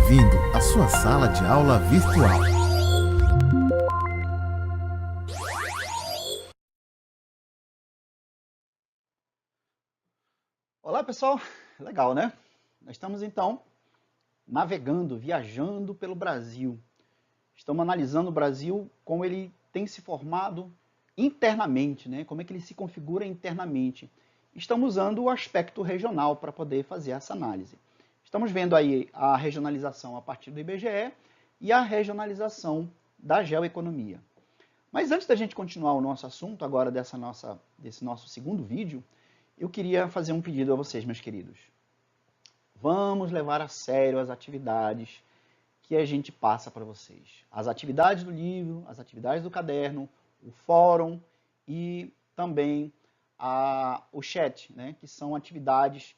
bem-vindo à sua sala de aula virtual. Olá, pessoal. Legal, né? Nós estamos, então, navegando, viajando pelo Brasil. Estamos analisando o Brasil, como ele tem se formado internamente, né? Como é que ele se configura internamente. Estamos usando o aspecto regional para poder fazer essa análise. Estamos vendo aí a regionalização a partir do IBGE e a regionalização da geoeconomia. Mas antes da gente continuar o nosso assunto, agora desse nosso segundo vídeo, eu queria fazer um pedido a vocês, meus queridos. Vamos levar a sério as atividades que a gente passa para vocês. As atividades do livro, as atividades do caderno, o fórum e também o chat, né, que são atividades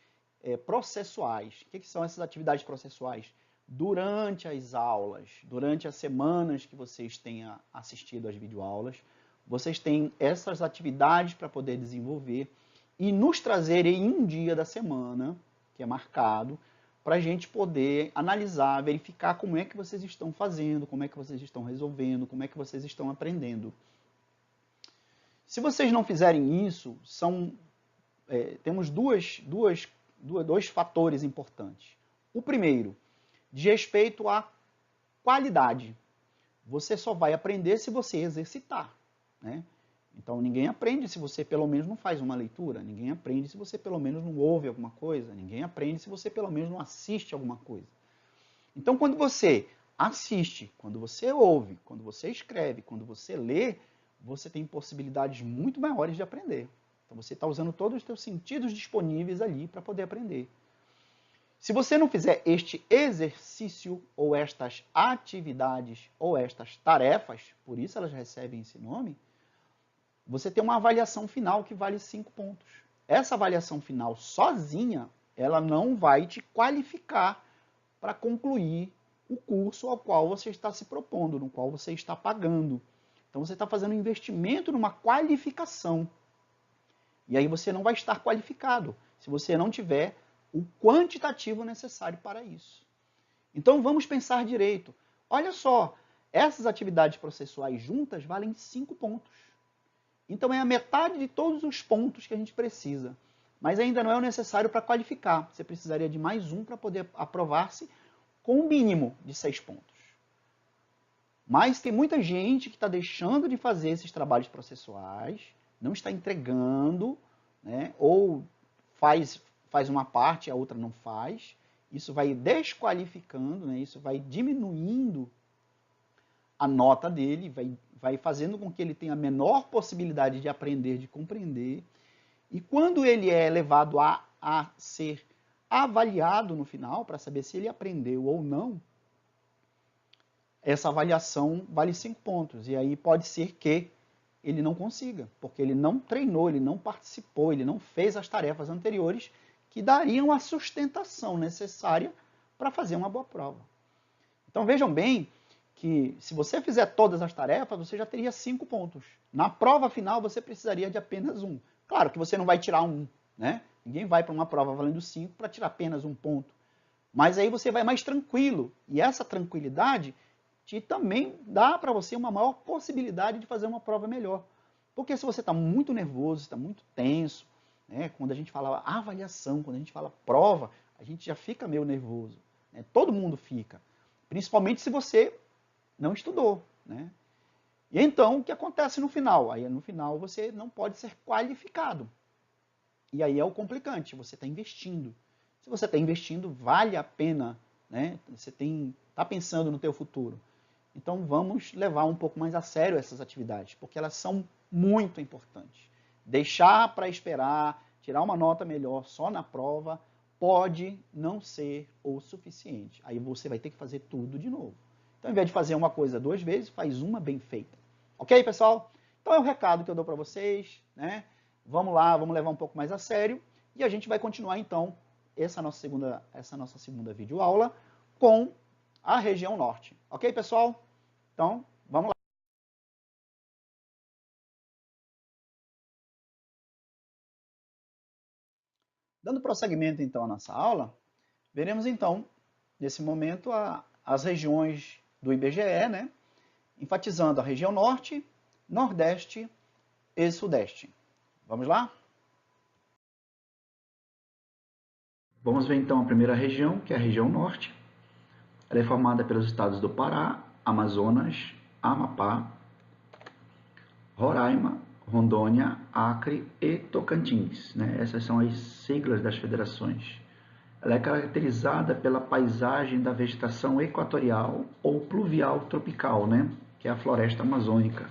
processuais. O que são essas atividades processuais? Durante as aulas, durante as semanas que vocês tenham assistido às videoaulas, vocês têm essas atividades para poder desenvolver e nos trazerem em um dia da semana, que é marcado, para a gente poder analisar, verificar como é que vocês estão fazendo, como é que vocês estão resolvendo, como é que vocês estão aprendendo. Se vocês não fizerem isso, temos dois fatores importantes. O primeiro, de respeito à qualidade. Você só vai aprender se você exercitar, né? Então, ninguém aprende se você pelo menos não faz uma leitura, ninguém aprende se você pelo menos não ouve alguma coisa, ninguém aprende se você pelo menos não assiste alguma coisa. Então, quando você assiste, quando você ouve, quando você escreve, quando você lê, você tem possibilidades muito maiores de aprender. Então, você está usando todos os seus sentidos disponíveis ali para poder aprender. Se você não fizer este exercício, ou estas atividades, ou estas tarefas, por isso elas recebem esse nome, você tem uma avaliação final que vale 5 pontos. Essa avaliação final sozinha, ela não vai te qualificar para concluir o curso ao qual você está se propondo, no qual você está pagando. Então você está fazendo um investimento numa qualificação. E aí você não vai estar qualificado se você não tiver o quantitativo necessário para isso. Então vamos pensar direito. Olha só, essas atividades processuais juntas valem 5 pontos. Então é a metade de todos os pontos que a gente precisa. Mas ainda não é o necessário para qualificar. Você precisaria de mais um para poder aprovar-se com um mínimo de 6 pontos. Mas tem muita gente que está deixando de fazer esses trabalhos processuais, não está entregando, né, ou faz uma parte, a outra não faz. Isso vai desqualificando, né, isso vai diminuindo a nota dele, vai fazendo com que ele tenha a menor possibilidade de aprender, de compreender. E quando ele é levado a ser avaliado no final, para saber se ele aprendeu ou não, essa avaliação vale 5 pontos. E aí pode ser que ele não consiga, porque ele não treinou, ele não participou, ele não fez as tarefas anteriores que dariam a sustentação necessária para fazer uma boa prova. Então vejam bem que se você fizer todas as tarefas, você já teria 5 pontos. Na prova final, você precisaria de apenas 1. Claro que você não vai tirar 1, né? Ninguém vai para uma prova valendo 5 para tirar apenas 1 ponto. Mas aí você vai mais tranquilo. E essa tranquilidade também dá para você uma maior possibilidade de fazer uma prova melhor. Porque se você está muito nervoso, está muito tenso, né? Quando a gente fala avaliação, quando a gente fala prova, a gente já fica meio nervoso, né? Todo mundo fica. Principalmente se você não estudou, né? E então, o que acontece no final? Aí no final você não pode ser qualificado. E aí é o complicante, você está investindo. Se você está investindo, vale a pena, né? Você está pensando no teu futuro. Então vamos levar um pouco mais a sério essas atividades, porque elas são muito importantes. Deixar para esperar, tirar uma nota melhor só na prova, pode não ser o suficiente. Aí você vai ter que fazer tudo de novo. Então, ao invés de fazer uma coisa 2 vezes, faz uma bem feita. Ok, pessoal? Então, é o recado que eu dou para vocês, né? Vamos lá, vamos levar um pouco mais a sério. E a gente vai continuar, então, essa nossa segunda videoaula com a região norte. Ok, pessoal? Então, vamos lá. Dando prosseguimento, então, à nossa aula, veremos, então, nesse momento, as regiões do IBGE, né? Enfatizando a região norte, nordeste e sudeste. Vamos lá? Vamos ver então a primeira região, que é a região norte. Ela é formada pelos estados do Pará, Amazonas, Amapá, Roraima, Rondônia, Acre e Tocantins, né? Essas são as siglas das federações. Ela é caracterizada pela paisagem da vegetação equatorial ou pluvial tropical, né? Que é a floresta amazônica.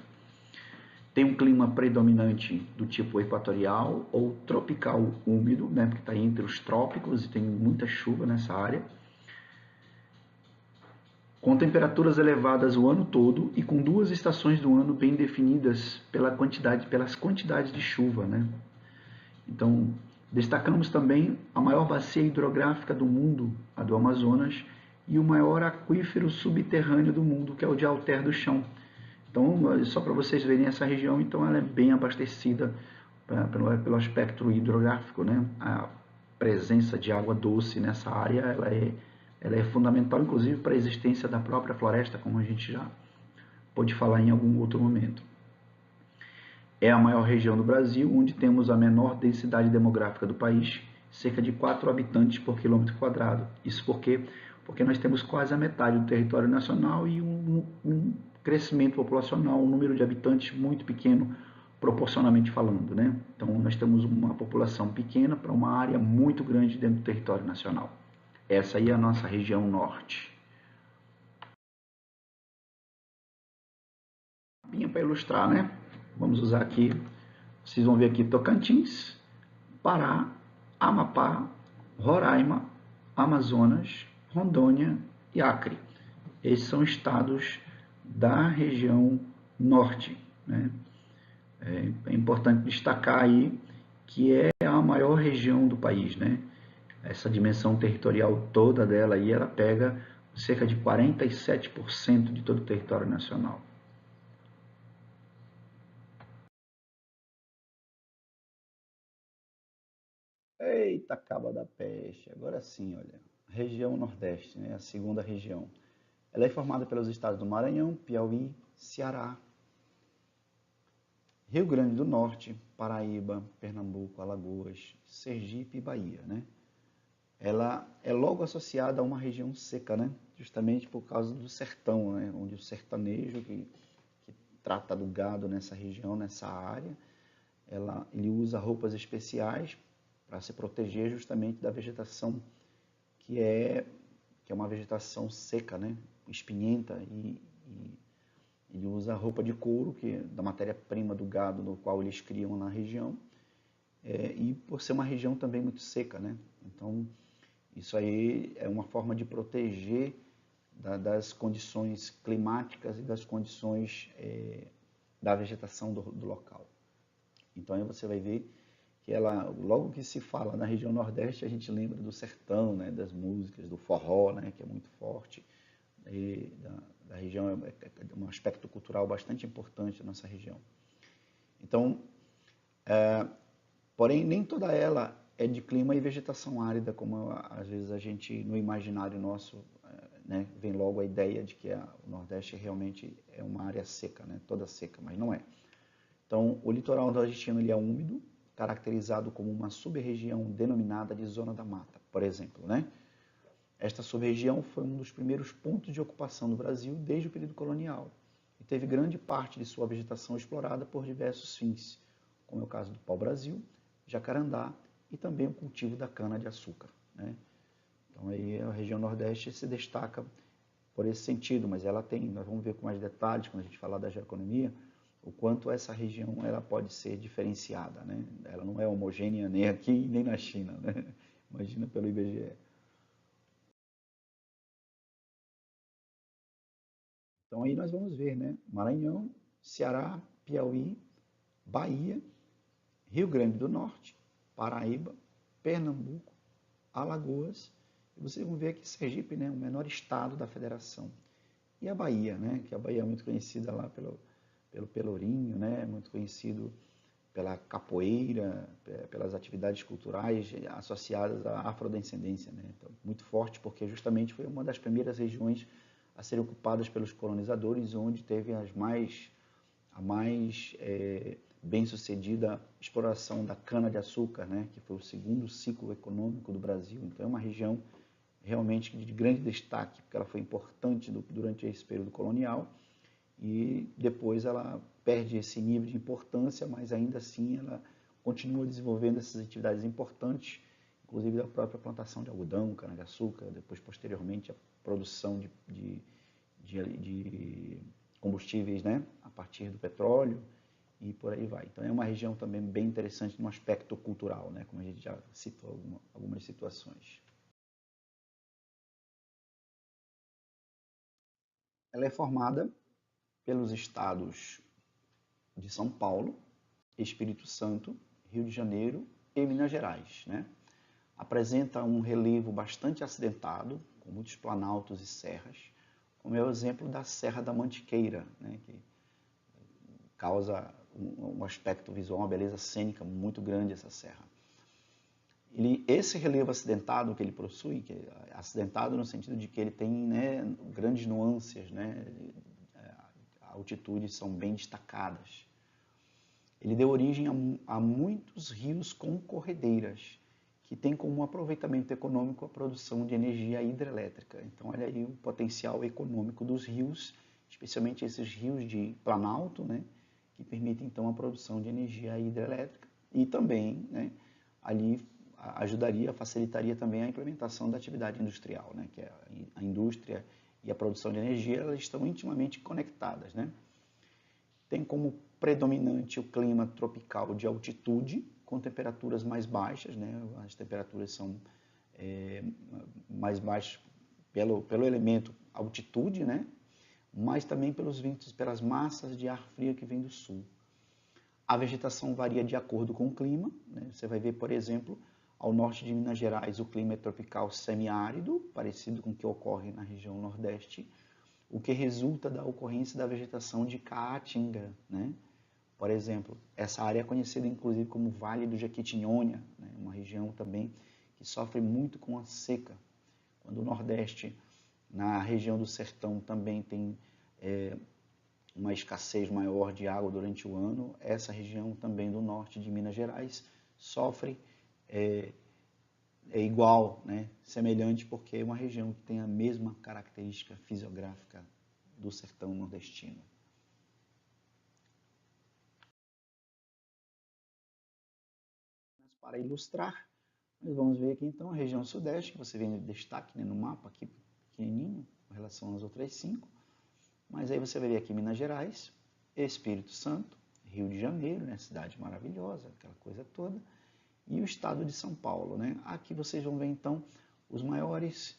Tem um clima predominante do tipo equatorial ou tropical úmido, né? Porque está entre os trópicos e tem muita chuva nessa área. Com temperaturas elevadas o ano todo e com 2 estações do ano bem definidas pelas quantidades de chuva, né? Então, destacamos também a maior bacia hidrográfica do mundo, a do Amazonas, e o maior aquífero subterrâneo do mundo, que é o de Alter do Chão. Então, só para vocês verem essa região, então ela é bem abastecida pelo aspecto hidrográfico, né? A presença de água doce nessa área, ela é fundamental, inclusive, para a existência da própria floresta, como a gente já pode falar em algum outro momento. É a maior região do Brasil, onde temos a menor densidade demográfica do país, cerca de 4 habitantes por quilômetro quadrado. Isso porque nós temos quase a metade do território nacional e um crescimento populacional, um número de habitantes muito pequeno, proporcionalmente falando, né? Então, nós temos uma população pequena para uma área muito grande dentro do território nacional. Essa aí é a nossa região norte. Para ilustrar, né? Vamos usar aqui, vocês vão ver aqui Tocantins, Pará, Amapá, Roraima, Amazonas, Rondônia e Acre. Esses são estados da região norte, né? É importante destacar aí que é a maior região do país, né? Essa dimensão territorial toda dela aí, ela pega cerca de 47% de todo o território nacional. Eita, caba da peste. Agora sim, olha. Região Nordeste, né? A segunda região. Ela é formada pelos estados do Maranhão, Piauí, Ceará, Rio Grande do Norte, Paraíba, Pernambuco, Alagoas, Sergipe e Bahia, né? Ela é logo associada a uma região seca, né? Justamente por causa do sertão, né? Onde o sertanejo que trata do gado nessa região, nessa área, ele usa roupas especiais para se proteger justamente da vegetação que é uma vegetação seca, né? Espinhenta, e ele usa roupa de couro, que é da matéria-prima do gado no qual eles criam na região, e por ser uma região também muito seca, né? Então, isso aí é uma forma de proteger das condições climáticas e das condições da vegetação do local. Então, aí você vai ver que logo que se fala na região Nordeste, a gente lembra do sertão, né, das músicas, do forró, né, que é muito forte, e da região, é um aspecto cultural bastante importante da nossa região. Então, porém, nem toda ela é de clima e vegetação árida, como às vezes a gente, no imaginário nosso, né, vem logo a ideia de que o Nordeste realmente é uma área seca, né, toda seca, mas não é. Então, o litoral nordestino ele é úmido, caracterizado como uma sub-região denominada de Zona da Mata, por exemplo, né? Esta sub-região foi um dos primeiros pontos de ocupação do Brasil desde o período colonial e teve grande parte de sua vegetação explorada por diversos fins, como é o caso do pau-brasil, jacarandá e também o cultivo da cana-de-açúcar, né? Então, aí a região Nordeste se destaca por esse sentido, mas ela tem, nós vamos ver com mais detalhes quando a gente falar da geoeconomia, o quanto essa região ela pode ser diferenciada, né? Ela não é homogênea nem aqui nem na China, né? Imagina pelo IBGE. Então aí nós vamos ver, né? Maranhão, Ceará, Piauí, Bahia, Rio Grande do Norte, Paraíba, Pernambuco, Alagoas, e vocês vão ver aqui Sergipe, né? O menor estado da federação. E a Bahia, né? Que a Bahia é muito conhecida lá pelo Pelourinho, né? Muito conhecido pela capoeira, pelas atividades culturais associadas à afrodescendência, né? Então, muito forte, porque justamente foi uma das primeiras regiões a serem ocupadas pelos colonizadores, onde teve a mais bem-sucedida exploração da cana-de-açúcar, né? Que foi o segundo ciclo econômico do Brasil. Então, é uma região realmente de grande destaque, porque ela foi importante durante esse período colonial, e depois ela perde esse nível de importância, mas ainda assim ela continua desenvolvendo essas atividades importantes, inclusive da própria plantação de algodão, cana-de-açúcar, depois posteriormente a produção de combustíveis, né, a partir do petróleo e por aí vai. Então é uma região também bem interessante no aspecto cultural, né, como a gente já citou algumas situações. Ela é formada pelos estados de São Paulo, Espírito Santo, Rio de Janeiro e Minas Gerais, né? Apresenta um relevo bastante acidentado, com muitos planaltos e serras, como é o exemplo da Serra da Mantiqueira, né? Que causa um aspecto visual, uma beleza cênica muito grande essa serra. Esse relevo acidentado que ele possui, que é acidentado no sentido de que ele tem, né, grandes nuances, né? Altitudes são bem destacadas. Ele deu origem a muitos rios com corredeiras, que tem como aproveitamento econômico a produção de energia hidrelétrica. Então, olha aí o potencial econômico dos rios, especialmente esses rios de planalto, né, que permitem, então, a produção de energia hidrelétrica e também, né, ali ajudaria, facilitaria também a implementação da atividade industrial, né, que é a indústria e a produção de energia, elas estão intimamente conectadas, né? Tem como predominante o clima tropical de altitude, com temperaturas mais baixas, né? As temperaturas são mais baixas pelo elemento altitude, né? Mas também pelos ventos, pelas massas de ar frio que vem do sul. A vegetação varia de acordo com o clima, né? Você vai ver, por exemplo, ao norte de Minas Gerais, o clima é tropical semiárido, parecido com o que ocorre na região nordeste, o que resulta da ocorrência da vegetação de caatinga, né? Por exemplo, essa área é conhecida inclusive como Vale do Jequitinhonha, né? Uma região também que sofre muito com a seca. Quando o Nordeste, na região do Sertão, também tem uma escassez maior de água durante o ano, essa região também do norte de Minas Gerais sofre igual, né? Semelhante, porque é uma região que tem a mesma característica fisiográfica do sertão nordestino. Para ilustrar, nós vamos ver aqui então a região sudeste, que você vê em destaque, né, no mapa aqui pequenininho, com relação às outras 5, mas aí você vai ver aqui Minas Gerais, Espírito Santo, Rio de Janeiro, né, cidade maravilhosa, aquela coisa toda, e o estado de São Paulo, né? Aqui vocês vão ver então as maiores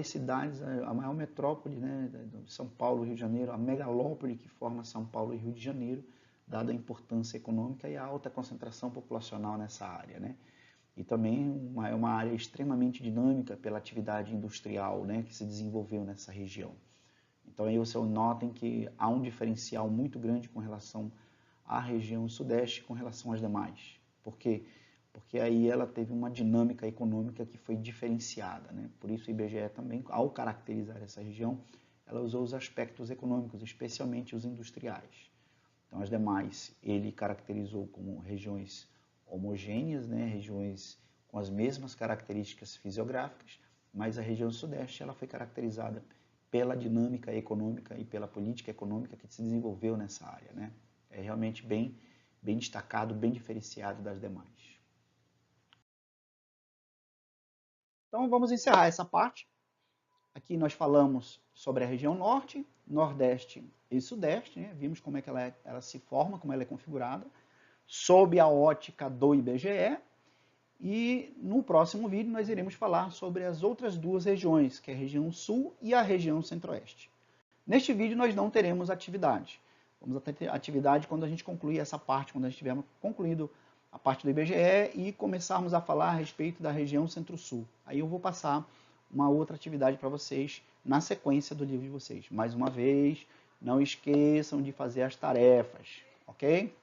cidades, a maior metrópole, né, de São Paulo, Rio de Janeiro, a megalópole que forma São Paulo e Rio de Janeiro, dada a importância econômica e a alta concentração populacional nessa área, né? E também é uma área extremamente dinâmica pela atividade industrial, né, que se desenvolveu nessa região. Então aí vocês notem que há um diferencial muito grande com relação à região sudeste com relação às demais. Por quê? Porque aí ela teve uma dinâmica econômica que foi diferenciada, né? Por isso o IBGE também, ao caracterizar essa região, ela usou os aspectos econômicos, especialmente os industriais. Então as demais ele caracterizou como regiões homogêneas, né? Regiões com as mesmas características fisiográficas, mas a região sudeste ela foi caracterizada pela dinâmica econômica e pela política econômica que se desenvolveu nessa área, né? É realmente bem destacado, bem diferenciado das demais. Então vamos encerrar essa parte. Aqui nós falamos sobre a região norte, nordeste e sudeste, né? Vimos como é que ela se forma, como ela é configurada, sob a ótica do IBGE. E no próximo vídeo nós iremos falar sobre as outras duas regiões, que é a região sul e a região centro-oeste. Neste vídeo nós não teremos atividade. Vamos ter atividade quando a gente concluir essa parte, quando a gente tiver concluído a parte do IBGE e começarmos a falar a respeito da região centro-sul. Aí eu vou passar uma outra atividade para vocês na sequência do livro de vocês. Mais uma vez, não esqueçam de fazer as tarefas, ok?